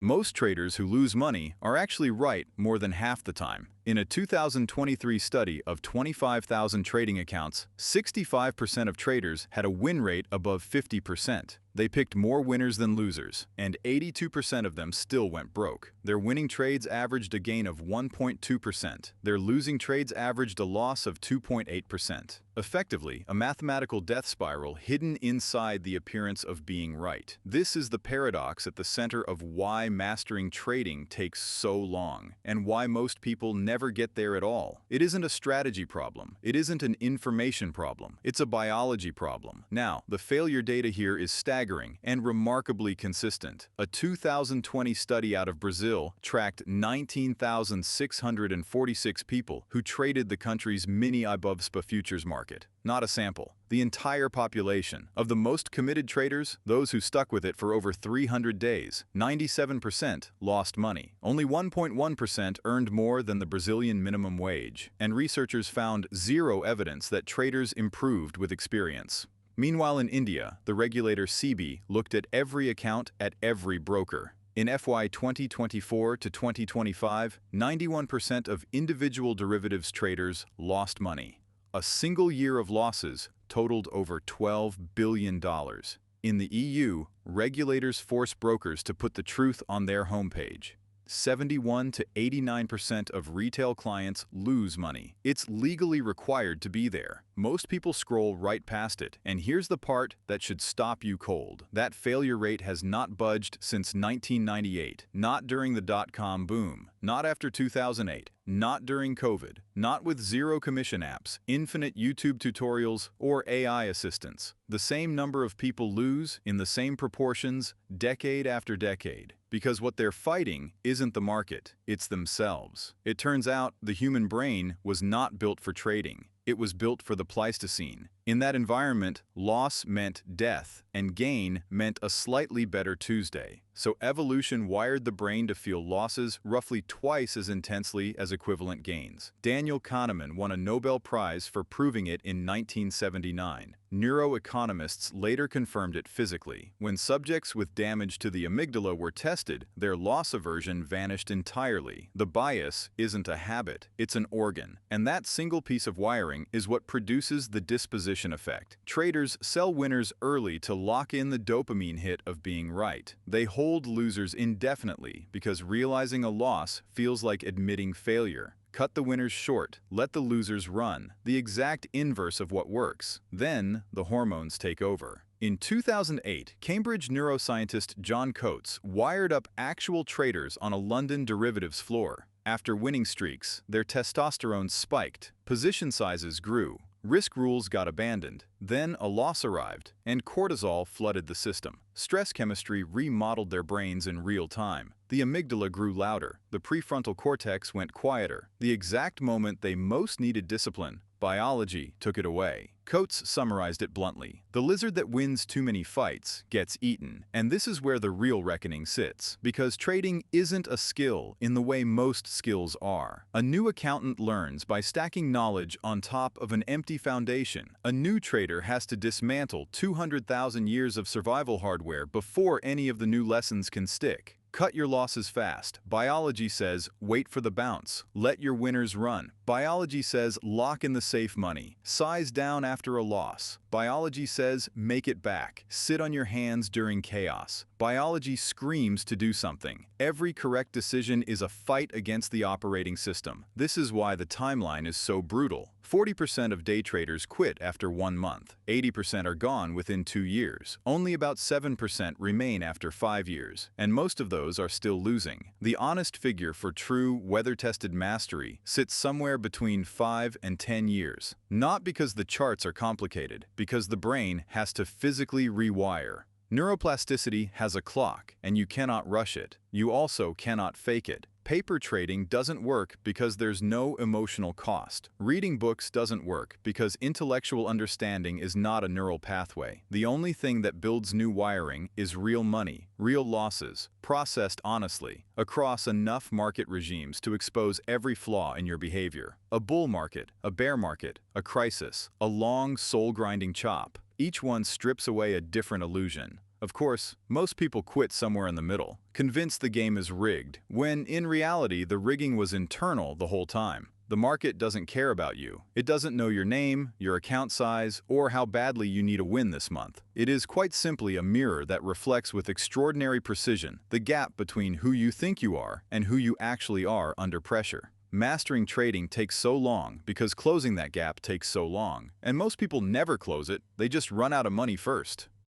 Most traders who lose money are actually right more than half the time. In a 2023 study of 25,000 trading accounts, 65% of traders had a win rate above 50%. They picked more winners than losers, and 82% of them still went broke. Their winning trades averaged a gain of 1.2%. Their losing trades averaged a loss of 2.8%. Effectively, a mathematical death spiral hidden inside the appearance of being right. This is the paradox at the center of why mastering trading takes so long, and why most people never get there at all. It isn't a strategy problem. It isn't an information problem. It's a biology problem. Now, the failure data here is staggering and remarkably consistent. A 2020 study out of Brazil tracked 19,646 people who traded the country's mini Ibovespa futures market. Not a sample. The entire population. Of the most committed traders, those who stuck with it for over 300 days, 97% lost money. Only 1.1% earned more than the Brazilian minimum wage. And researchers found zero evidence that traders improved with experience. Meanwhile, in India, the regulator SEBI looked at every account at every broker. In FY 2024 to 2025, 91% of individual derivatives traders lost money. A single year of losses totaled over $12 billion. In the EU, regulators force brokers to put the truth on their homepage. 71 to 89% of retail clients lose money. It's legally required to be there. Most people scroll right past it, and here's the part that should stop you cold. That failure rate has not budged since 1998, not during the dot-com boom, not after 2008, not during COVID, not with zero commission apps, infinite YouTube tutorials, or AI assistants. The same number of people lose in the same proportions decade after decade. Because what they're fighting isn't the market, it's themselves. It turns out the human brain was not built for trading. It was built for the Pleistocene. In that environment, loss meant death, and gain meant a slightly better Tuesday. So evolution wired the brain to feel losses roughly twice as intensely as equivalent gains. Daniel Kahneman won a Nobel Prize for proving it in 1979. Neuroeconomists later confirmed it physically. When subjects with damage to the amygdala were tested, their loss aversion vanished entirely. The bias isn't a habit, it's an organ. And that single piece of wiring is what produces the disposition effect. Traders sell winners early to lock in the dopamine hit of being right. They hold losers indefinitely because realizing a loss feels like admitting failure. Cut the winners short, let the losers run, the exact inverse of what works. Then, the hormones take over. In 2008, Cambridge neuroscientist John Coates wired up actual traders on a London derivatives floor. After winning streaks, their testosterone spiked, position sizes grew, risk rules got abandoned. Then a loss arrived, and cortisol flooded the system. Stress chemistry remodeled their brains in real time. The amygdala grew louder, the prefrontal cortex went quieter. The exact moment they most needed discipline, biology took it away. Coates summarized it bluntly. The lizard that wins too many fights gets eaten. And this is where the real reckoning sits. Because trading isn't a skill in the way most skills are. A new accountant learns by stacking knowledge on top of an empty foundation. A new trader has to dismantle 200,000 years of survival hardware before any of the new lessons can stick. Cut your losses fast. Biology says, wait for the bounce. Let your winners run. Biology says, lock in the safe money. Size down after a loss. Biology says, make it back. Sit on your hands during chaos. Biology screams to do something. Every correct decision is a fight against the operating system. This is why the timeline is so brutal. 40% of day traders quit after 1 month. 80% are gone within 2 years. Only about 7% remain after 5 years. And most of those are still losing. The honest figure for true, weather-tested mastery sits somewhere between 5 and 10 years. Not because the charts are complicated, because the brain has to physically rewire. Neuroplasticity has a clock, and you cannot rush it. You also cannot fake it. Paper trading doesn't work because there's no emotional cost. Reading books doesn't work because intellectual understanding is not a neural pathway. The only thing that builds new wiring is real money, real losses, processed honestly, across enough market regimes to expose every flaw in your behavior. A bull market, a bear market, a crisis, a long soul-grinding chop. Each one strips away a different illusion. Of course, most people quit somewhere in the middle, convinced the game is rigged, when in reality the rigging was internal the whole time. The market doesn't care about you. It doesn't know your name, your account size, or how badly you need a win this month. It is quite simply a mirror that reflects with extraordinary precision the gap between who you think you are and who you actually are under pressure. Mastering trading takes so long because closing that gap takes so long, and most people never close it, they just run out of money first.